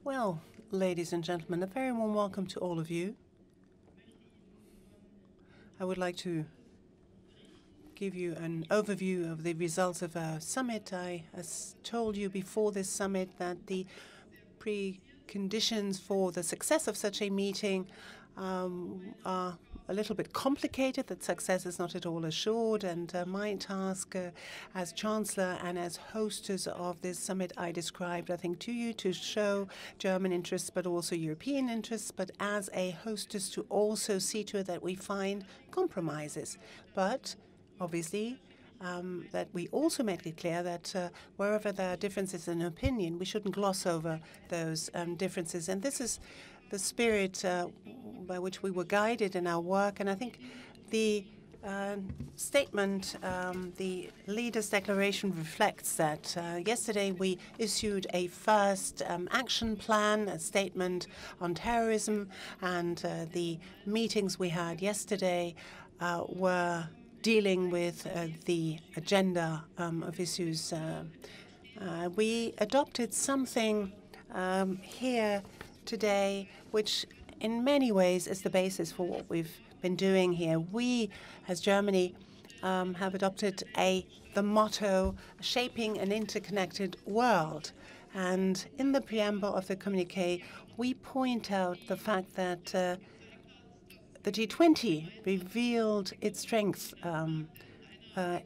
Well, ladies and gentlemen, a very warm welcome to all of you. I would like to give you an overview of the results of our summit. I told you before this summit that the preconditions for the success of such a meeting are a little bit complicated, that success is not at all assured, and my task as Chancellor and as hostess of this summit I described, I think, to you to show German interests but also European interests, but as a hostess to also see to it that we find compromises. But obviously, that we also make it clear that wherever there are differences in opinion, we shouldn't gloss over those differences. And this is the spirit by which we were guided in our work. And I think the statement, the leaders' declaration reflects that. Yesterday we issued a first action plan, a statement on terrorism, and the meetings we had yesterday were dealing with the agenda of issues. We adopted something here today which in many ways is the basis for what we've been doing here. We, as Germany, have adopted the motto, shaping an interconnected world. And in the preamble of the communiqué, we point out the fact that the G-20 revealed its strength at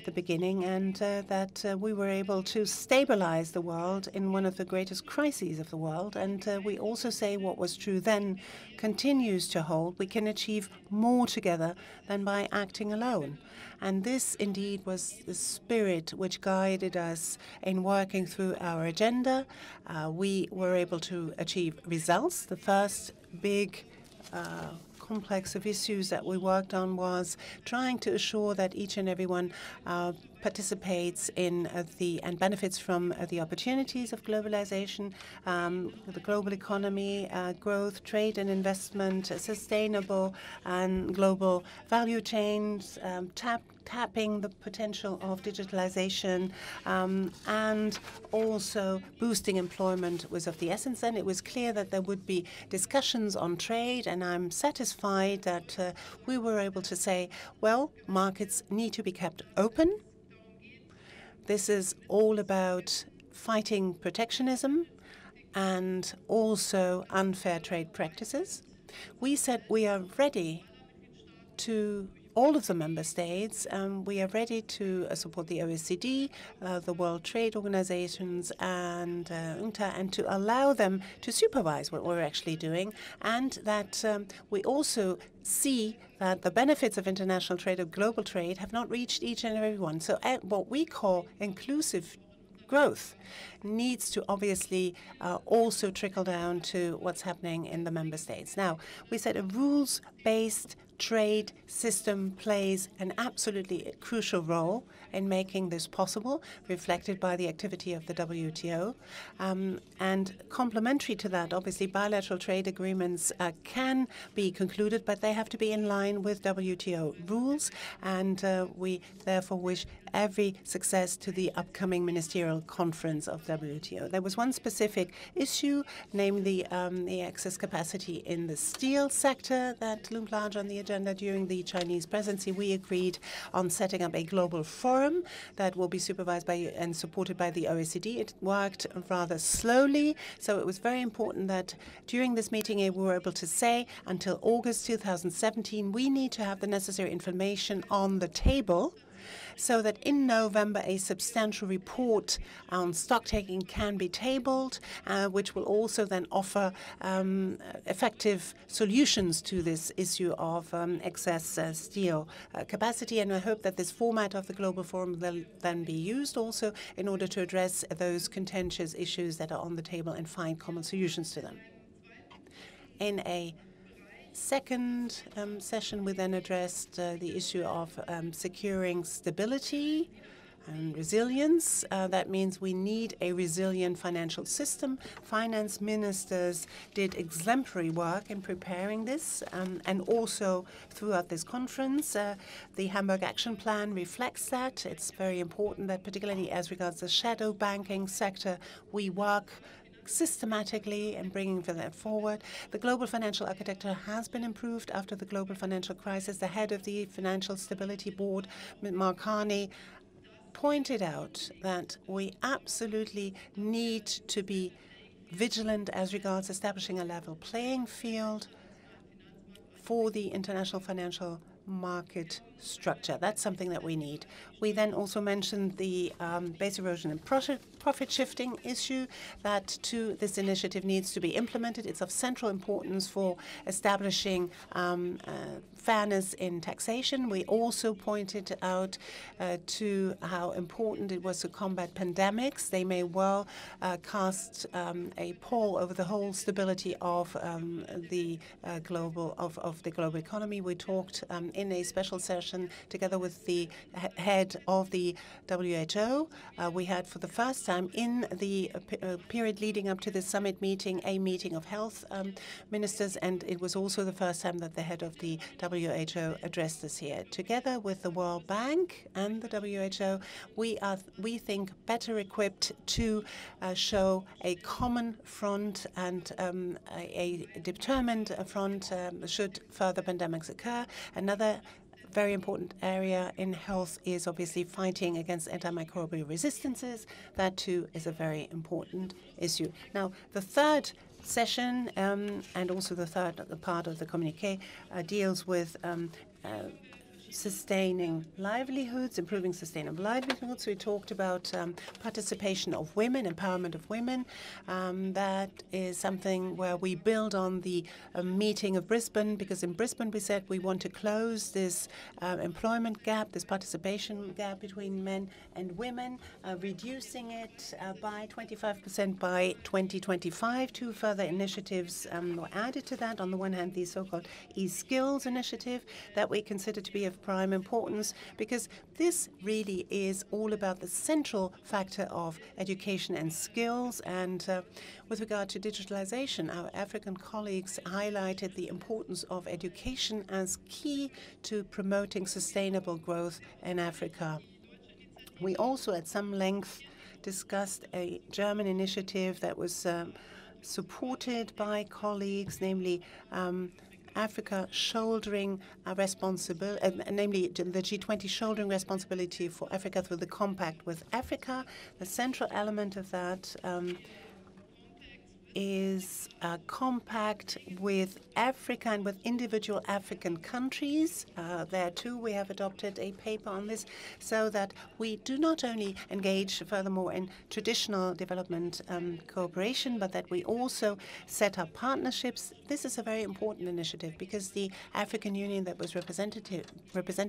the beginning, and that we were able to stabilize the world in one of the greatest crises of the world. And we also say what was true then continues to hold. We can achieve more together than by acting alone. And this indeed was the spirit which guided us in working through our agenda. We were able to achieve results. The first big complex of issues that we worked on was trying to assure that each and everyone participates in and benefits from the opportunities of globalization, the global economy, growth, trade and investment, sustainable and global value chains, tapping the potential of digitalization, and also boosting employment was of the essence. And it was clear that there would be discussions on trade, and I'm satisfied that we were able to say, well, markets need to be kept open. This is all about fighting protectionism and also unfair trade practices. We said we are ready to all of the member states. We are ready to support the OECD, the World Trade Organizations, and UNCTAD, and to allow them to supervise what we're actually doing, and that we also see that the benefits of international trade or global trade have not reached each and every one. So what we call inclusive growth needs to obviously also trickle down to what's happening in the member states. Now, we said a rules-based trade system plays an absolutely crucial role in making this possible, reflected by the activity of the WTO. And complementary to that, obviously, bilateral trade agreements can be concluded, but they have to be in line with WTO rules. And we therefore wish every success to the upcoming ministerial conference of WTO. There was one specific issue, namely the excess capacity in the steel sector that loomed large on the agenda during the Chinese presidency. We agreed on setting up a global forum that will be supervised by and supported by the OECD. It worked rather slowly, so it was very important that during this meeting we were able to say until August 2017 we need to have the necessary information on the table, so that in November a substantial report on stock-taking can be tabled, which will also then offer effective solutions to this issue of excess steel capacity. And I hope that this format of the Global Forum will then be used also in order to address those contentious issues that are on the table and find common solutions to them. In a second session, we then addressed the issue of securing stability and resilience. That means we need a resilient financial system. Finance ministers did exemplary work in preparing this, and also throughout this conference. The Hamburg Action Plan reflects that. It's very important that, particularly as regards the shadow banking sector, we work systematically and bringing that forward. The global financial architecture has been improved after the global financial crisis. The head of the Financial Stability Board, Mark Carney, pointed out that we absolutely need to be vigilant as regards establishing a level playing field for the international financial market structure. That's something that we need. We then also mentioned the base erosion and profit shifting issue. That too, this initiative needs to be implemented. It's of central importance for establishing fairness in taxation. We also pointed out to how important it was to combat pandemics. They may well cast a pall over the whole stability of the global economy. We talked in a special session together with the head of the WHO. We had for the first time in the period leading up to the summit meeting a meeting of health ministers, and it was also the first time that the head of the WHO addressed us here. Together with the World Bank and the WHO, we think better equipped to show a common front and a determined front should further pandemics occur. Another very important area in health is obviously fighting against antimicrobial resistances. That too is a very important issue. Now, the third session and also the third part of the communiqué deals with sustaining livelihoods, improving sustainable livelihoods. We talked about participation of women, empowerment of women. That is something where we build on the meeting of Brisbane, because in Brisbane we said we want to close this employment gap, this participation gap between men and women, reducing it by 25% by 2025. Two further initiatives were added to that. On the one hand, the so-called e-skills initiative that we consider to be of prime importance, because this really is all about the central factor of education and skills. And with regard to digitalization, our African colleagues highlighted the importance of education as key to promoting sustainable growth in Africa. We also at some length discussed a German initiative that was supported by colleagues, namely Africa shouldering a responsibility, namely the G-20 shouldering responsibility for Africa through the Compact with Africa. The central element of that is a compact with Africa and with individual African countries. There too we have adopted a paper on this, so that we do not only engage furthermore in traditional development cooperation, but that we also set up partnerships. This is a very important initiative because the African Union that was represented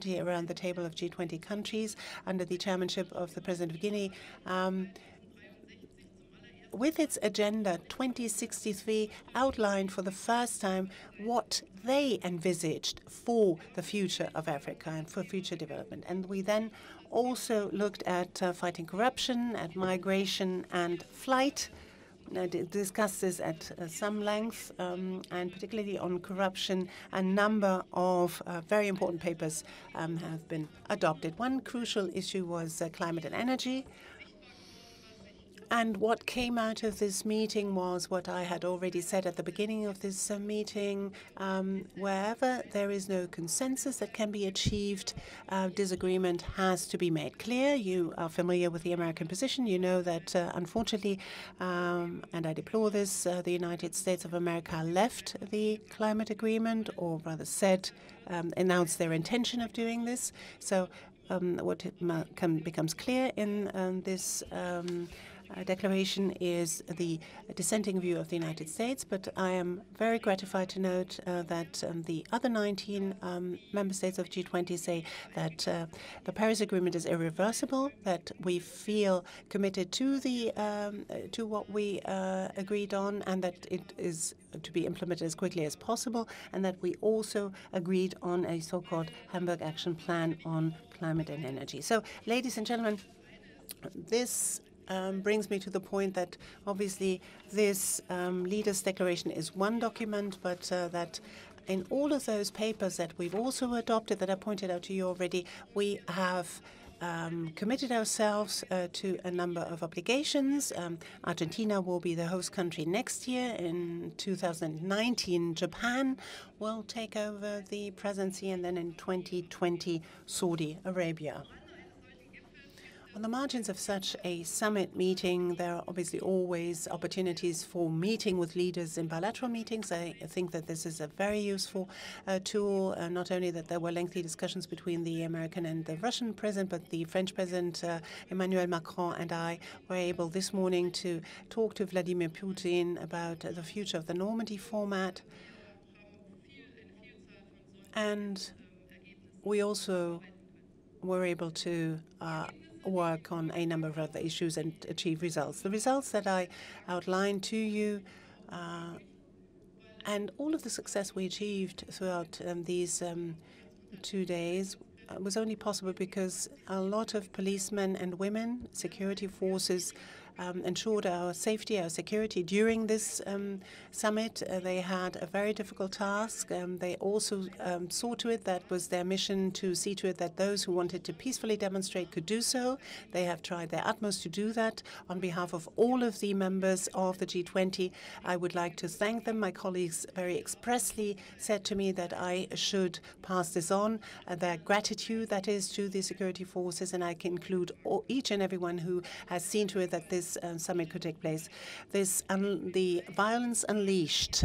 here around the table of G20 countries under the chairmanship of the President of Guinea, with its Agenda 2063, outlined for the first time what they envisaged for the future of Africa and for future development. And we then also looked at fighting corruption, at migration and flight. Discussed this at some length, and particularly on corruption, a number of very important papers have been adopted. One crucial issue was climate and energy. And what came out of this meeting was what I had already said at the beginning of this meeting. Wherever there is no consensus that can be achieved, disagreement has to be made clear. You are familiar with the American position. You know that, unfortunately, and I deplore this, the United States of America left the climate agreement, or rather said, announced their intention of doing this. So what becomes clear in this declaration is the dissenting view of the United States, but I am very gratified to note that the other 19 member states of G20 say that the Paris Agreement is irreversible, that we feel committed to the to what we agreed on, and that it is to be implemented as quickly as possible, and that we also agreed on a so-called Hamburg Action Plan on climate and energy. So, ladies and gentlemen, this brings me to the point that obviously this leaders' declaration is one document, but that in all of those papers that we've also adopted, that I pointed out to you already, we have committed ourselves to a number of obligations. Argentina will be the host country next year. In 2019, Japan will take over the presidency, and then in 2020, Saudi Arabia. On the margins of such a summit meeting, there are obviously always opportunities for meeting with leaders in bilateral meetings. I think that this is a very useful tool, not only that there were lengthy discussions between the American and the Russian president, but the French president, Emmanuel Macron, and I were able this morning to talk to Vladimir Putin about the future of the Normandy format. And we also were able to work on a number of other issues and achieve results. The results that I outlined to you and all of the success we achieved throughout these 2 days was only possible because a lot of policemen and women, security forces, ensured our safety, our security during this summit. They had a very difficult task. They also saw to it that was their mission to see to it that those who wanted to peacefully demonstrate could do so. They have tried their utmost to do that. On behalf of all of the members of the G20, I would like to thank them. My colleagues very expressly said to me that I should pass this on, their gratitude, that is, to the security forces, and I can include each and everyone who has seen to it that this summit could take place. The violence unleashed,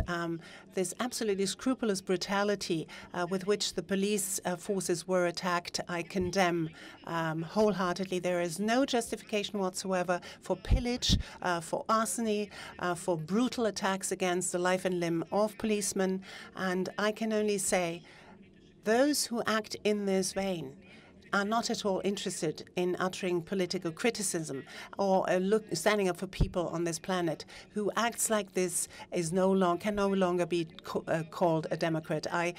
this absolutely scrupulous brutality with which the police forces were attacked, I condemn wholeheartedly. There is no justification whatsoever for pillage, for larceny, for brutal attacks against the life and limb of policemen. And I can only say those who act in this vein are not at all interested in uttering political criticism or standing up for people on this planet. Who acts like this can no longer be called a Democrat. I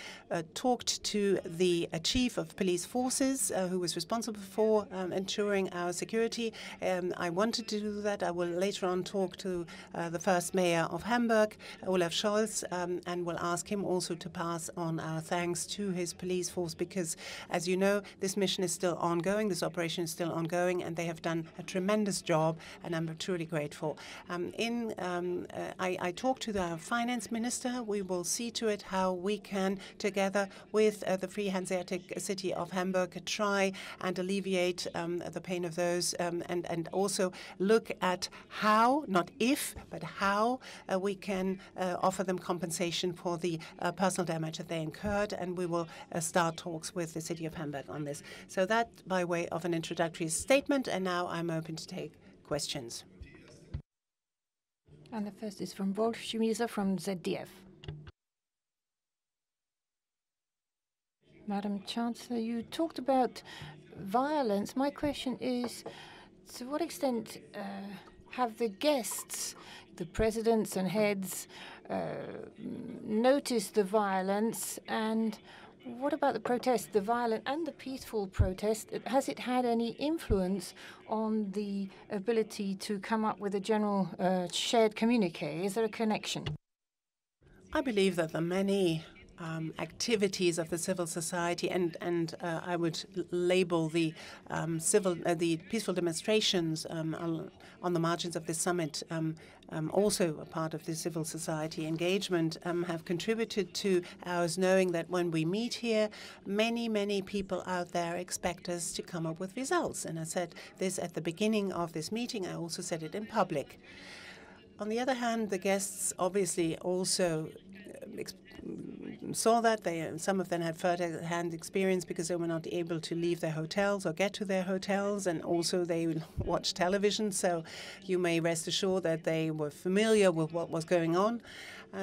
talked to the chief of police forces who was responsible for ensuring our security. I wanted to do that. I will later on talk to the first mayor of Hamburg, Olaf Scholz, and will ask him also to pass on our thanks to his police force because, as you know, this mission is still ongoing, this operation is still ongoing, and they have done a tremendous job, and I'm truly grateful. I talked to the finance minister. We will see to it how we can, together with the Free Hanseatic city of Hamburg, try and alleviate the pain of those, and also look at how, not if, but how we can offer them compensation for the personal damage that they incurred, and we will start talks with the city of Hamburg on this. So that by way of an introductory statement, and now I'm open to take questions. And the first is from Wolf Schmieser from ZDF. Madam Chancellor, you talked about violence. My question is, to what extent have the guests, the presidents and heads, noticed the violence, and what about the protest, the violent and the peaceful protest? Has it had any influence on the ability to come up with a general shared communique? Is there a connection? I believe that the many activities of the civil society, and I would label the peaceful demonstrations on the margins of this summit also a part of the civil society engagement, have contributed to ours knowing that when we meet here, many people out there expect us to come up with results. And I said this at the beginning of this meeting. I also said it in public. On the other hand, the guests obviously also saw that. Some of them had first-hand experience because they were not able to leave their hotels or get to their hotels, and also they watched television, so you may rest assured that they were familiar with what was going on.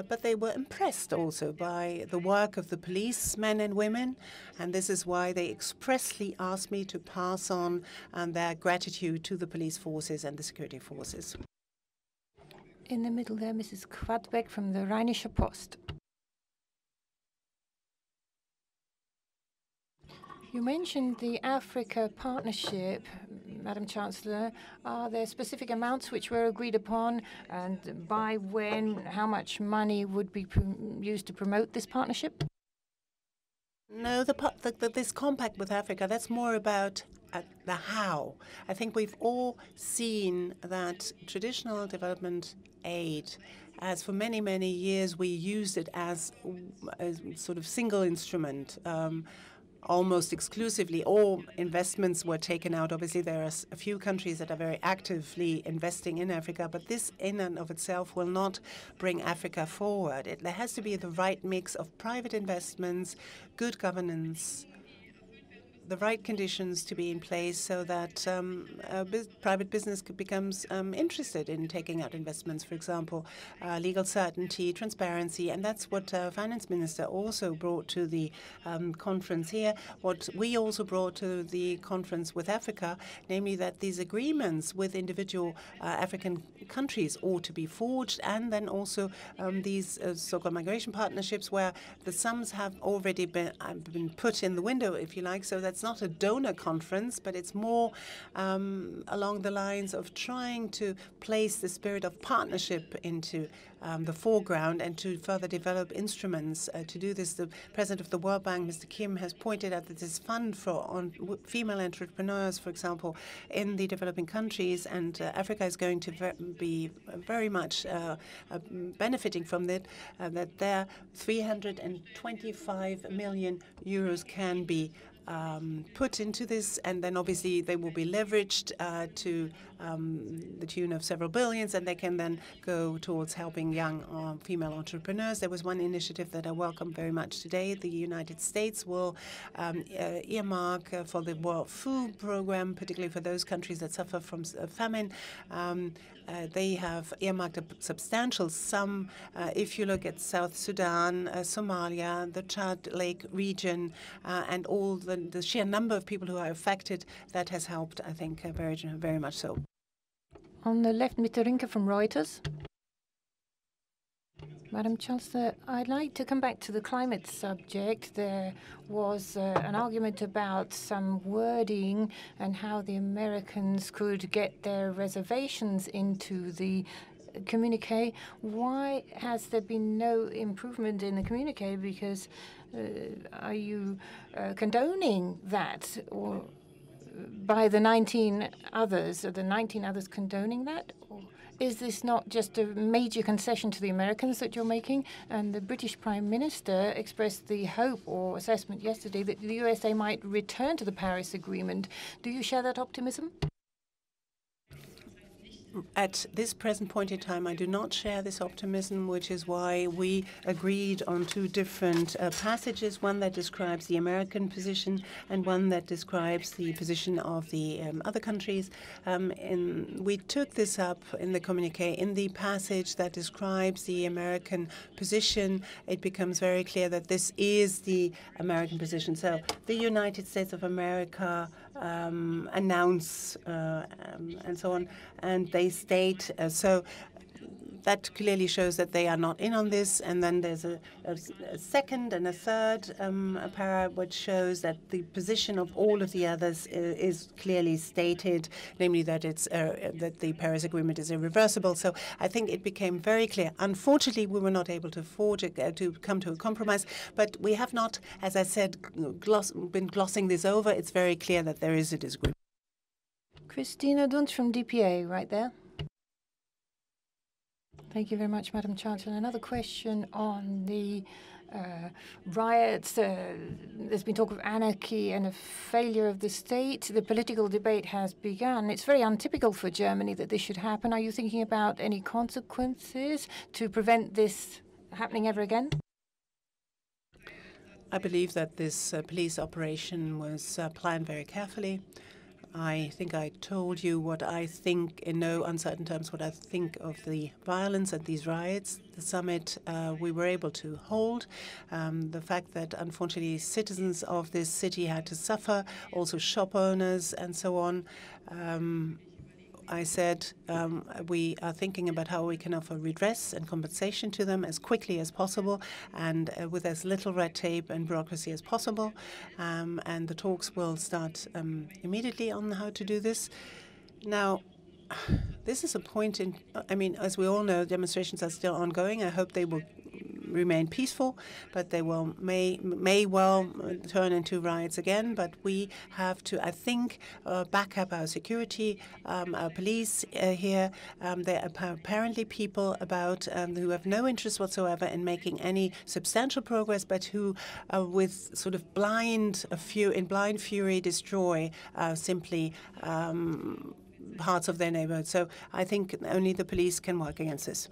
But they were impressed also by the work of the policemen and women, and this is why they expressly asked me to pass on their gratitude to the police forces and the security forces. In the middle there, Mrs. Quadbeck from the Rheinische Post. You mentioned the Africa partnership, Madam Chancellor. Are there specific amounts which were agreed upon, and by when, how much money would be used to promote this partnership? No, this compact with Africa, that's more about at the how. I think we've all seen that traditional development aid, as for many, many years we used it as a sort of single instrument, almost exclusively. All investments were taken out. Obviously, there are a few countries that are very actively investing in Africa, but this in and of itself will not bring Africa forward. There has to be the right mix of private investments, good governance, the right conditions to be in place so that private business becomes interested in taking out investments, for example, legal certainty, transparency, and that's what Finance Minister also brought to the conference here, what we also brought to the conference with Africa, namely that these agreements with individual African countries ought to be forged, and then also these so-called migration partnerships where the sums have already been put in the window, if you like, so that's not a donor conference, but it's more along the lines of trying to place the spirit of partnership into the foreground and to further develop instruments to do this. The president of the World Bank, Mr. Kim, has pointed out that this fund for female entrepreneurs, for example, in the developing countries, and Africa is going to be very much benefiting from that, that there 325 million euros can be put into this, and then obviously they will be leveraged to the tune of several billions, and they can then go towards helping young female entrepreneurs. There was one initiative that I welcome very much today. The United States will earmark for the World Food Program, particularly for those countries that suffer from famine. They have earmarked a substantial sum. If you look at South Sudan, Somalia, the Chad Lake region, and all the sheer number of people who are affected, that has helped, I think, very, very much so. On the left, Mr. Rinke from Reuters. Madam Chancellor, I'd like to come back to the climate subject. There was an argument about some wording and how the Americans could get their reservations into the communique. Why has there been no improvement in the communique? Because are you condoning that, or by the 19 others, are the 19 others condoning that? Or is this not just a major concession to the Americans that you're making? And the British Prime Minister expressed the hope or assessment yesterday that the USA might return to the Paris Agreement. Do you share that optimism? At this present point in time, I do not share this optimism, which is why we agreed on two different passages, one that describes the American position and one that describes the position of the other countries. We took this up in the communique. In the passage that describes the American position, it becomes very clear that this is the American position. So the United States of America announce and so on, and they state so that clearly shows that they are not in on this. And then there's a second and a third para which shows that the position of all of the others is clearly stated, namely that it's that the Paris Agreement is irreversible. So I think it became very clear. Unfortunately, we were not able to forge to come to a compromise, but we have not, as I said, been glossing this over. It's very clear that there is a disagreement. Christina Dunst from DPA, right there. Thank you very much, Madam Chancellor. Another question on the riots. There's been talk of anarchy and a failure of the state. The political debate has begun. It's very untypical for Germany that this should happen. Are you thinking about any consequences to prevent this happening ever again? I believe that this police operation was planned very carefully. I think I told you what I think, in no uncertain terms, what I think of the violence at these riots. The summit we were able to hold. The fact that, unfortunately, citizens of this city had to suffer, also shop owners and so on. I said we are thinking about how we can offer redress and compensation to them as quickly as possible and with as little red tape and bureaucracy as possible. And the talks will start immediately on how to do this. Now, this is a point in, I mean, as we all know, demonstrations are still ongoing. I hope they will remain peaceful, but they may well turn into riots again. But we have to, I think, back up our security, our police here. There are apparently people who have no interest whatsoever in making any substantial progress, but who, with sort of blind fury, destroy simply parts of their neighborhood. So I think only the police can work against this.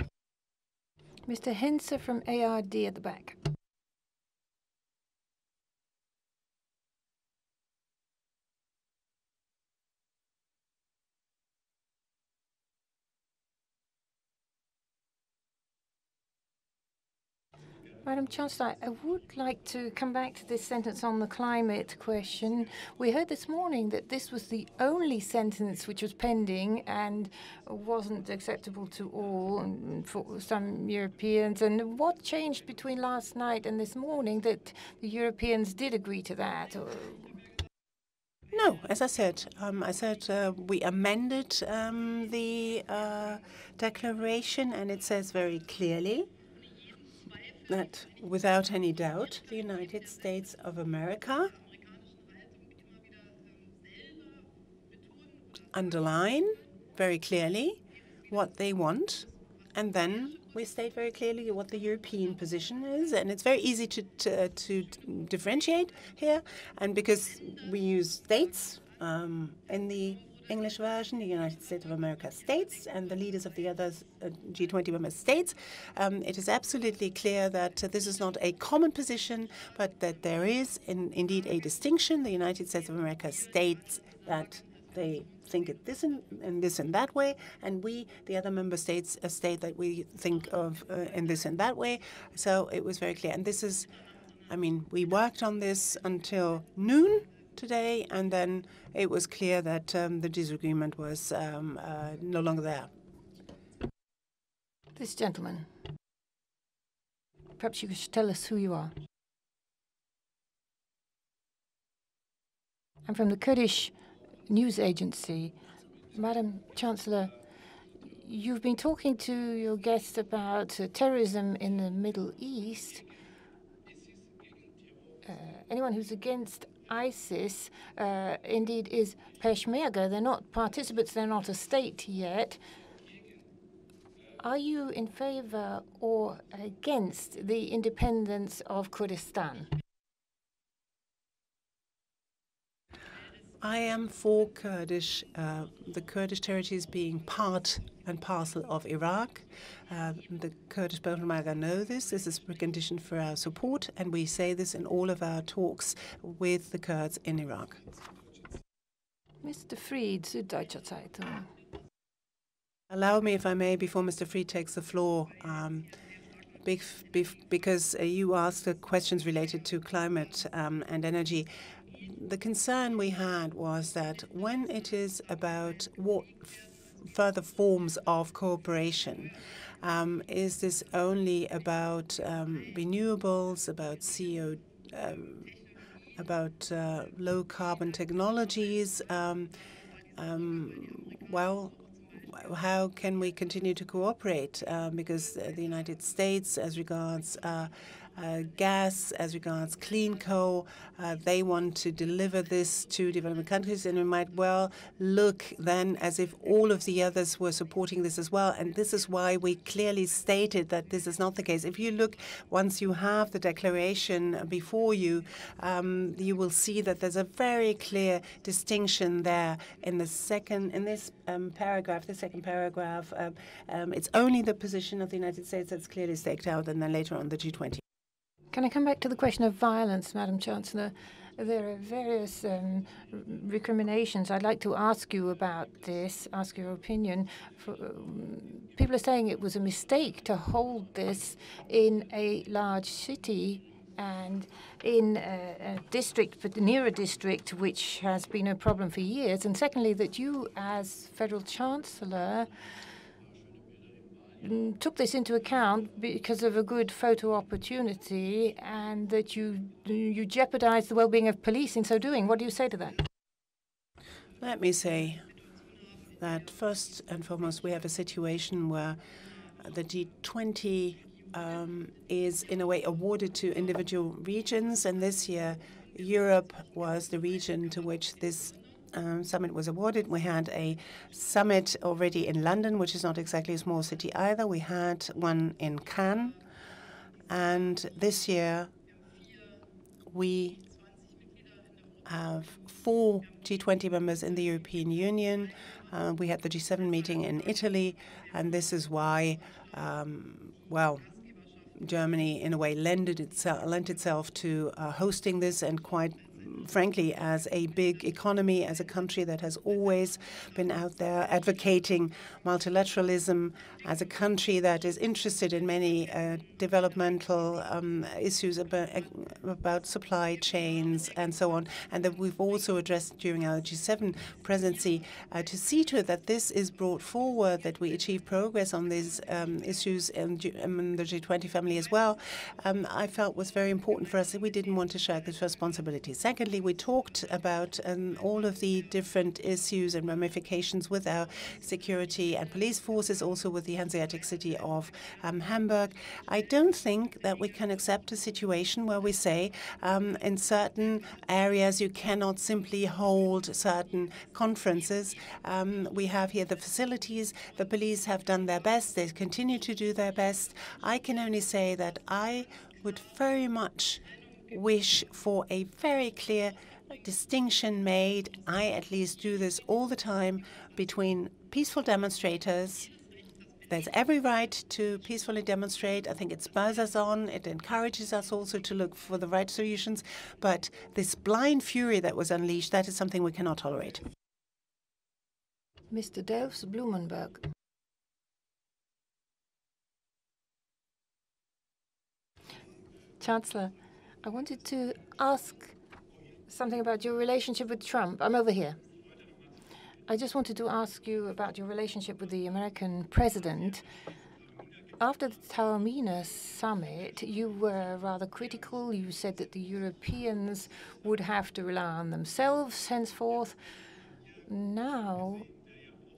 Mr. Hense from ARD at the back. Madam Chancellor, I would like to come back to this sentence on the climate question. We heard this morning that this was the only sentence which was pending and wasn't acceptable to all and for some Europeans. And what changed between last night and this morning that the Europeans did agree to that? No, as I said, we amended the declaration, and it says very clearly that without any doubt, the United States of America underline very clearly what they want, and then we state very clearly what the European position is, and it's very easy to differentiate here, and because we use states in the English version, the United States of America states, and the leaders of the other G20 member states. It is absolutely clear that this is not a common position, but that there is indeed a distinction. The United States of America states that they think it this and this and that way, and we, the other member states, state that we think of in this and that way. So it was very clear. And this is, I mean, we worked on this until noon today, and then it was clear that the disagreement was no longer there. This gentleman. Perhaps you should tell us who you are. I'm from the Kurdish news agency. Madam Chancellor, you've been talking to your guests about terrorism in the Middle East. Anyone who's against ISIS indeed is Peshmerga. They're not participants, they're not a state yet. Are you in favor or against the independence of Kurdistan? I am for the Kurdish territories being part and parcel of Iraq. The Kurdish Peshmerga know this. This is a condition for our support, and we say this in all of our talks with the Kurds in Iraq. Mr. Fried, Süddeutsche Zeitung. Allow me, if I may, before Mr. Fried takes the floor, because you asked the questions related to climate and energy. The concern we had was that when it is about what further forms of cooperation, is this only about renewables, about CO, about low carbon technologies? Well, how can we continue to cooperate? Because the United States, as regards gas, as regards clean coal, they want to deliver this to developing countries, and it might well look then as if all of the others were supporting this as well. And this is why we clearly stated that this is not the case. If you look, once you have the declaration before you, you will see that there's a very clear distinction there in the second paragraph. The second paragraph, it's only the position of the United States that's clearly staked out, and then later on the G20. Can I come back to the question of violence, Madam Chancellor? There are various recriminations. I'd like to ask you about this, ask your opinion. People are saying it was a mistake to hold this in a large city and in a district, but near a district, which has been a problem for years. And secondly, that you, as Federal Chancellor, took this into account because of a good photo opportunity, and that you jeopardized the well-being of police in so doing. What do you say to that? Let me say that first and foremost, we have a situation where the G20 is in a way awarded to individual regions, and this year Europe was the region to which this summit was awarded. We had a summit already in London, which is not exactly a small city either. We had one in Cannes, and this year we have 4 G20 members in the European Union. We had the G7 meeting in Italy, and this is why, well, Germany, in a way, lent itself to hosting this, and quite frankly, as a big economy, as a country that has always been out there advocating multilateralism, as a country that is interested in many developmental issues about supply chains and so on, and that we've also addressed during our G7 presidency, to see to it that this is brought forward, that we achieve progress on these issues in the G20 family as well, I felt was very important for us, that we didn't want to shirk this responsibility. Secondly, we talked about all of the different issues and ramifications with our security and police forces, also with the Hanseatic city of Hamburg. I don't think that we can accept a situation where we say in certain areas you cannot simply hold certain conferences. We have here the facilities. The police have done their best. They continue to do their best. I can only say that I would very much wish for a very clear distinction made. I at least do this all the time, between peaceful demonstrators. There's every right to peacefully demonstrate. I think it spurs us on. It encourages us also to look for the right solutions. But this blind fury that was unleashed, that is something we cannot tolerate. Mr. Delfs Blumenberg. Chancellor, I wanted to ask something about your relationship with Trump. I'm over here. I just wanted to ask you about your relationship with the American president. After the Taormina summit, you were rather critical. You said that the Europeans would have to rely on themselves henceforth. Now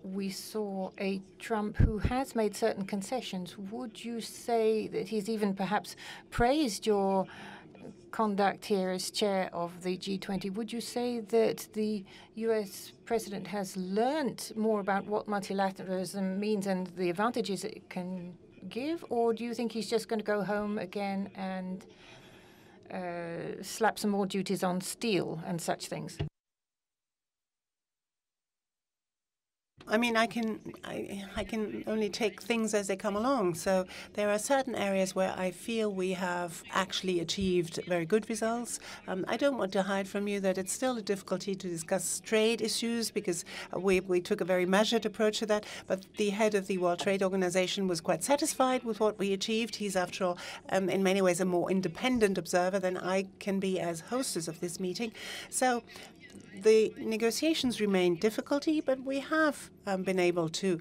we saw a Trump who has made certain concessions. Would you say that he's even perhaps praised your conduct here as chair of the G20? Would you say that the US president has learnt more about what multilateralism means and the advantages it can give? Or do you think he's just going to go home again and slap some more duties on steel and such things? I mean, I can only take things as they come along. So there are certain areas where I feel we have actually achieved very good results. I don't want to hide from you that it's still a difficulty to discuss trade issues, because we took a very measured approach to that. But the head of the World Trade Organization was quite satisfied with what we achieved. He's, after all, in many ways a more independent observer than I can be as hostess of this meeting. So the negotiations remain difficulty, but we have been able to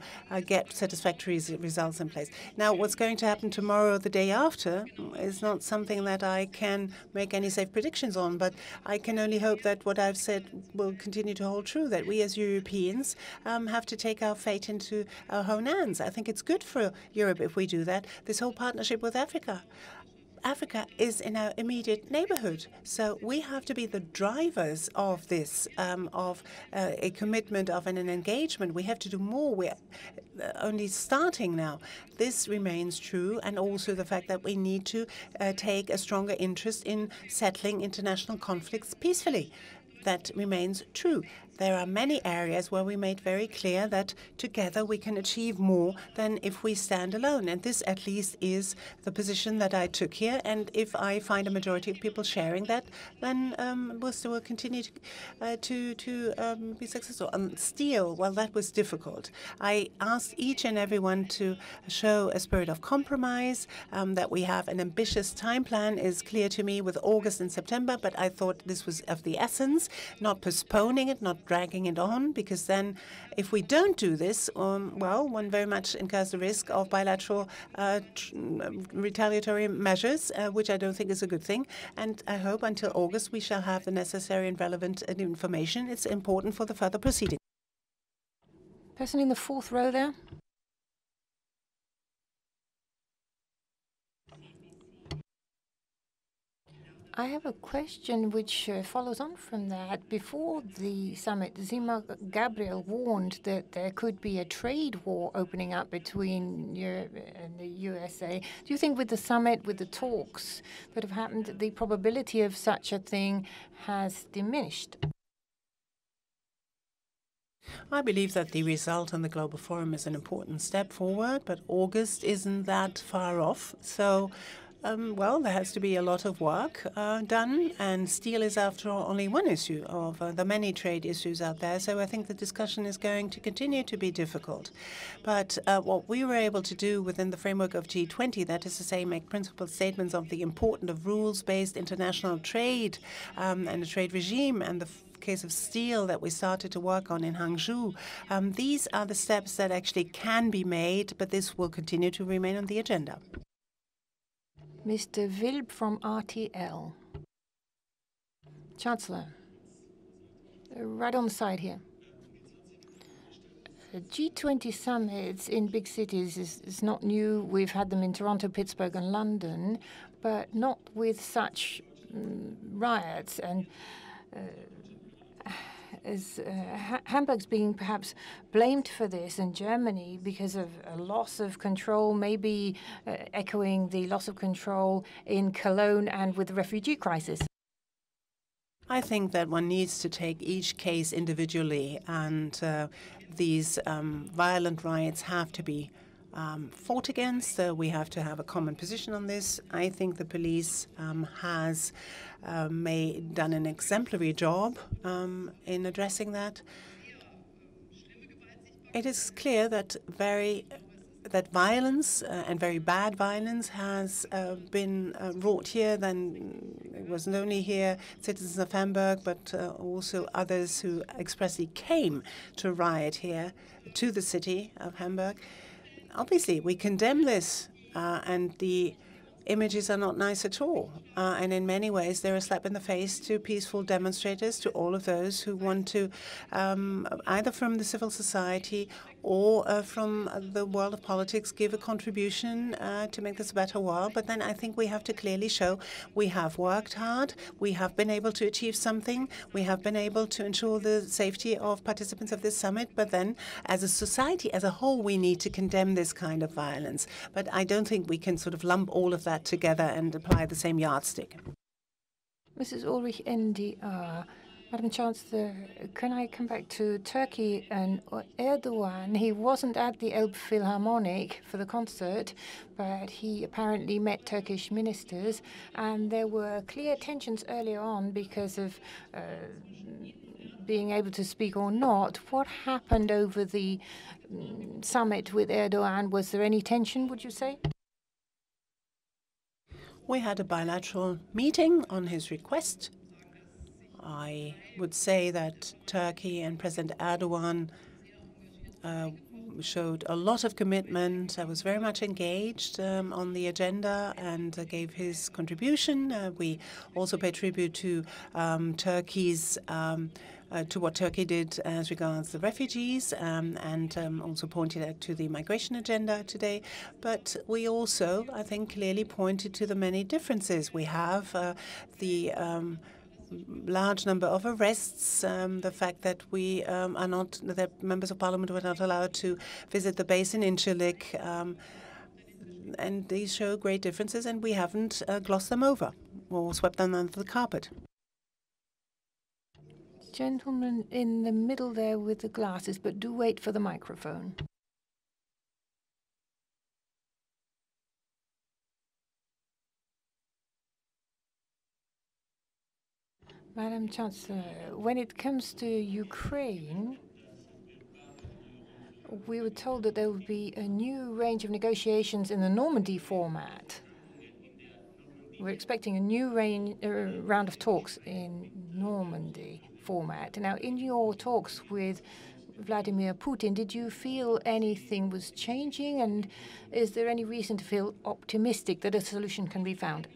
get satisfactory results in place. Now, what's going to happen tomorrow or the day after is not something that I can make any safe predictions on, but I can only hope that what I've said will continue to hold true, that we as Europeans have to take our fate into our own hands. I think it's good for Europe if we do that. This whole partnership with Africa is in our immediate neighborhood. So we have to be the drivers of this, of a commitment, of an engagement. We have to do more. We're only starting now. This remains true, and also the fact that we need to take a stronger interest in settling international conflicts peacefully. That remains true. There are many areas where we made very clear that together we can achieve more than if we stand alone. And this, at least, is the position that I took here. And if I find a majority of people sharing that, then we'll continue to be successful. Steel, well, that was difficult. I asked each and everyone to show a spirit of compromise, that we have an ambitious time plan is clear to me with August and September, but I thought this was of the essence, not postponing it, not dragging it on, because then if we don't do this, well, one very much incurs the risk of bilateral retaliatory measures, which I don't think is a good thing. And I hope until August we shall have the necessary and relevant information. It's important for the further proceedings. Person in the fourth row there. I have a question which follows on from that. Before the summit, Zima Gabriel warned that there could be a trade war opening up between Europe and the USA. Do you think with the summit, with the talks that have happened, the probability of such a thing has diminished? I believe that the result on the Global Forum is an important step forward, but August isn't that far off. So, well, there has to be a lot of work done, and steel is, after all, only one issue of the many trade issues out there. So I think the discussion is going to continue to be difficult. But what we were able to do within the framework of G-20, that is to say, make principled statements of the importance of rules-based international trade and a trade regime, and the case of steel that we started to work on in Hangzhou. These are the steps that actually can be made, but this will continue to remain on the agenda. Mr. Wilb from RTL. Chancellor, right on the side here. G20 summits in big cities is not new. We've had them in Toronto, Pittsburgh, and London, but not with such riots. And Hamburg's being perhaps blamed for this, and Germany because of a loss of control, maybe echoing the loss of control in Cologne and with the refugee crisis. I think that one needs to take each case individually, and these violent riots have to be fought against. We have to have a common position on this. I think the police has done an exemplary job in addressing that. It is clear that violence and very bad violence has been wrought here. Then it wasn't only here citizens of Hamburg, but also others who expressly came to riot here to the city of Hamburg. Obviously, we condemn this, and the images are not nice at all. And in many ways, they're a slap in the face to peaceful demonstrators, to all of those who want to, either from the civil society or from the world of politics, give a contribution to make this a better world. But then I think we have to clearly show we have worked hard, we have been able to achieve something, we have been able to ensure the safety of participants of this summit. But then, as a society as a whole, we need to condemn this kind of violence. But I don't think we can sort of lump all of that together and apply the same yardstick. Mrs. Ulrich, NDR. Madam Chancellor, can I come back to Turkey and Erdogan? He wasn't at the Elbphilharmonic for the concert, but he apparently met Turkish ministers, and there were clear tensions earlier on because of being able to speak or not. What happened over the summit with Erdogan? Was there any tension, would you say? We had a bilateral meeting on his request. I would say that Turkey and President Erdogan showed a lot of commitment. I was very much engaged on the agenda and gave his contribution. We also paid tribute to Turkey's to what Turkey did as regards the refugees, and also pointed out to the migration agenda today. But we also, I think, clearly pointed to the many differences. We have the large number of arrests, the fact that we are not, that members of parliament were not allowed to visit the base in Incirlik, and these show great differences, and we haven't glossed them over or swept them under the carpet. Gentleman in the middle there with the glasses, but do wait for the microphone. Madam Chancellor, when it comes to Ukraine, we were told that there would be a new range of negotiations in the Normandy format. We're expecting a new round of talks in Normandy format. Now, in your talks with Vladimir Putin, did you feel anything was changing? And is there any reason to feel optimistic that a solution can be found?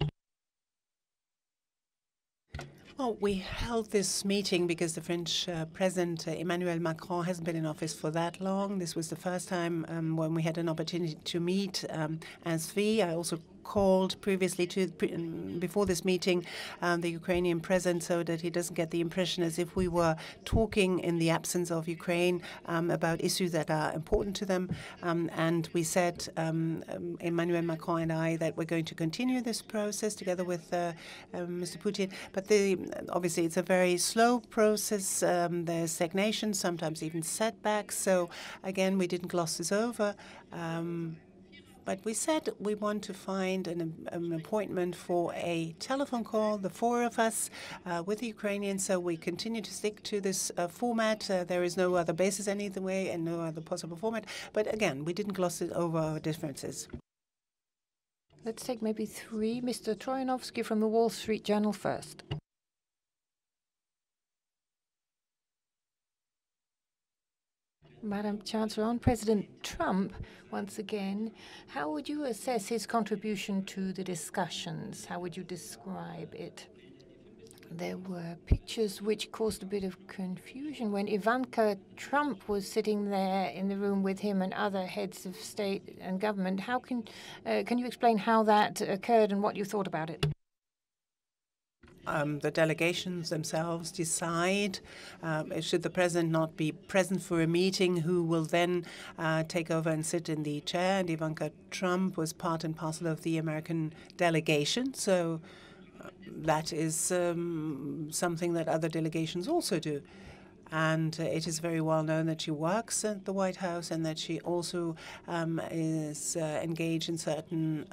Well, we held this meeting because the French President Emmanuel Macron hasn't been in office for that long. This was the first time when we had an opportunity to meet as three. I also called previously before this meeting the Ukrainian president so that he doesn't get the impression as if we were talking in the absence of Ukraine about issues that are important to them. And we said, Emmanuel Macron and I, that we're going to continue this process together with Mr. Putin. But obviously it's a very slow process. There's stagnation, sometimes even setbacks. So again, we didn't gloss this over. But we said we want to find an appointment for a telephone call, the four of us, with the Ukrainians. So we continue to stick to this format. There is no other basis anyway and no other possible format. But again, we didn't gloss it over our differences. Let's take maybe three. Mr. Troyanovsky from the Wall Street Journal first. Madam Chancellor, on President Trump, once again, how would you assess his contribution to the discussions? How would you describe it? There were pictures which caused a bit of confusion when Ivanka Trump was sitting there in the room with him and other heads of state and government. How can you explain how that occurred and what you thought about it? The delegations themselves decide should the president not be present for a meeting, who will then take over and sit in the chair. And Ivanka Trump was part and parcel of the American delegation. So that is something that other delegations also do. And it is very well known that she works at the White House and that she also is engaged in certain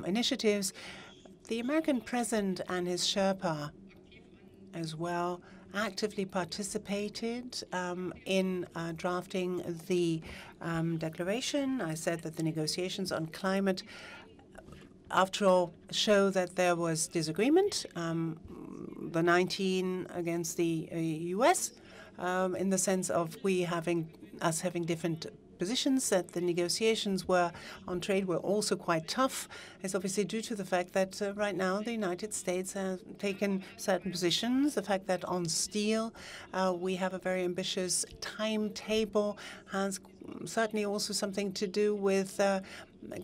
initiatives. The American president and his Sherpa as well actively participated in drafting the declaration. I said that the negotiations on climate, after all, show that there was disagreement, the 19 against the US, in the sense of us having different positions, that the negotiations on trade were also quite tough. It's obviously due to the fact that right now the United States has taken certain positions. The fact that on steel we have a very ambitious timetable has certainly also something to do with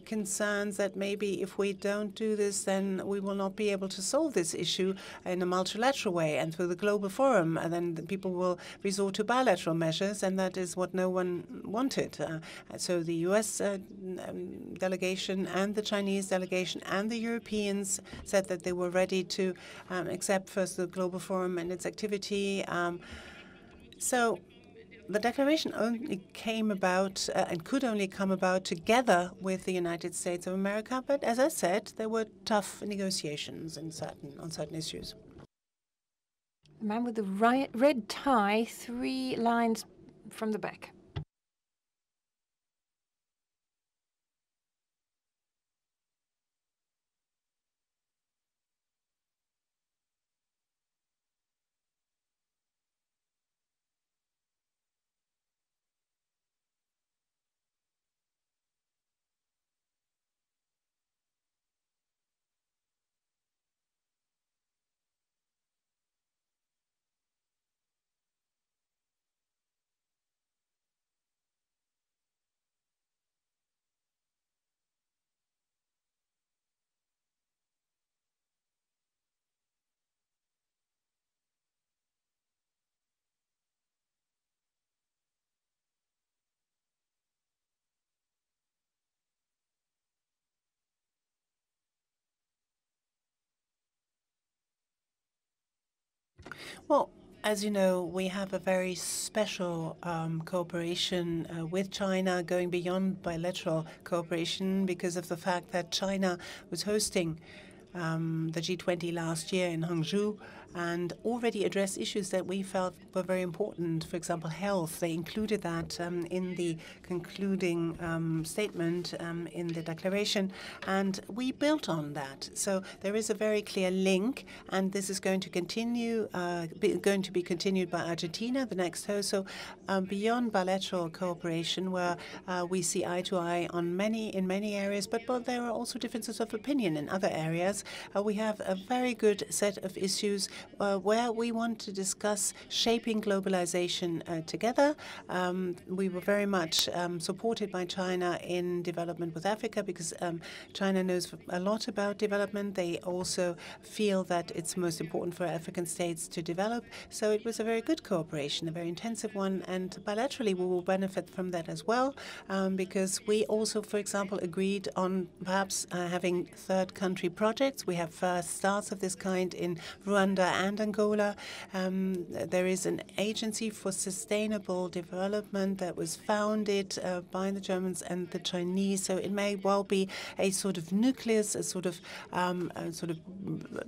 concerns that maybe if we don't do this, then we will not be able to solve this issue in a multilateral way and through the global forum. And then the people will resort to bilateral measures, and that is what no one wanted. So the U.S. Delegation and the Chinese delegation and the Europeans said that they were ready to accept first the global forum and its activity. So the declaration only came about and could only come about together with the United States of America. But as I said, there were tough negotiations on certain issues. The man with the red tie, 3 lines from the back. Well, as you know, we have a very special cooperation with China, going beyond bilateral cooperation because of the fact that China was hosting the G-20 last year in Hangzhou and already addressed issues that we felt were very important. For example, health. They included that in the concluding statement in the declaration, and we built on that. So there is a very clear link, and this is going to continue, going to be continued by Argentina, the next host. So beyond bilateral cooperation, where we see eye to eye in many areas, but there are also differences of opinion in other areas. We have a very good set of issues where we want to discuss shaping globalization together. We were very much supported by China in development with Africa because China knows a lot about development. They also feel that it's most important for African states to develop. So it was a very good cooperation, a very intensive one, and bilaterally we will benefit from that as well, because we also, for example, agreed on perhaps having third country projects. We have first starts of this kind in Rwanda and Angola. There is an agency for sustainable development that was founded by the Germans and the Chinese. So it may well be a sort of nucleus, a sort of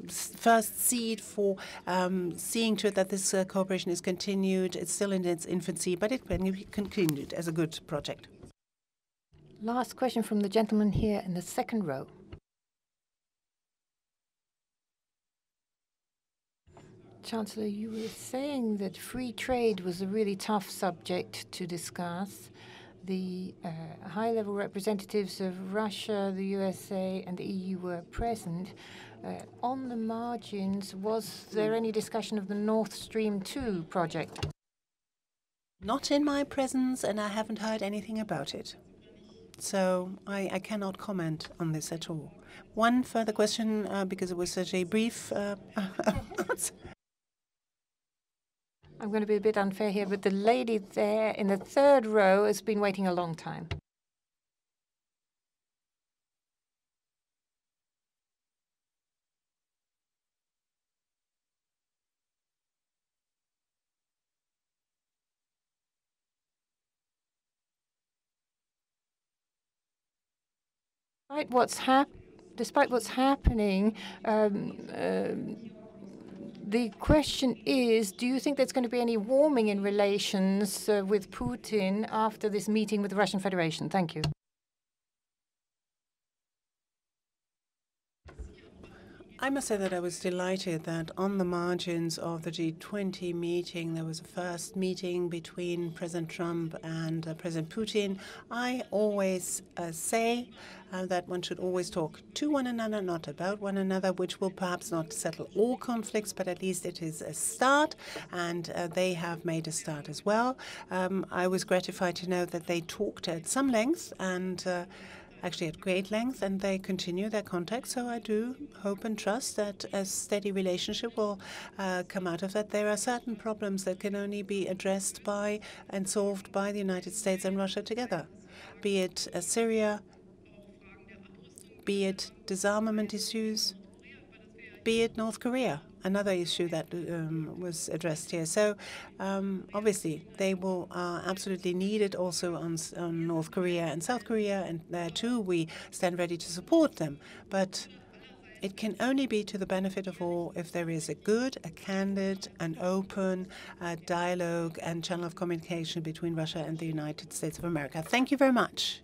first seed for seeing to it that this cooperation is continued. It's still in its infancy, but it can be continued as a good project. Last question from the gentleman here in the second row. Chancellor, you were saying that free trade was a really tough subject to discuss. The high-level representatives of Russia, the USA, and the EU were present. On the margins, was there any discussion of the Nord Stream 2 project? Not in my presence, and I haven't heard anything about it. So I cannot comment on this at all. One further question, because it was such a brief answer. I'm going to be a bit unfair here, but the lady there in the third row has been waiting a long time. Despite what's happening, the question is, do you think there's going to be any warming in relations with Putin after this meeting with the Russian Federation? Thank you. I must say that I was delighted that on the margins of the G-20 meeting, there was a first meeting between President Trump and President Putin. I always say that one should always talk to one another, not about one another, which will perhaps not settle all conflicts, but at least it is a start, and they have made a start as well. I was gratified to know that they talked at some length and actually at great length, and they continue their contact. So I do hope and trust that a steady relationship will come out of that. There are certain problems that can only be addressed by and solved by the United States and Russia together, be it Syria, be it disarmament issues, be it North Korea, another issue that was addressed here. So obviously they will absolutely need it also on North Korea and South Korea, and there too we stand ready to support them. But it can only be to the benefit of all if there is a good, a candid, an open dialogue and channel of communication between Russia and the United States of America. Thank you very much.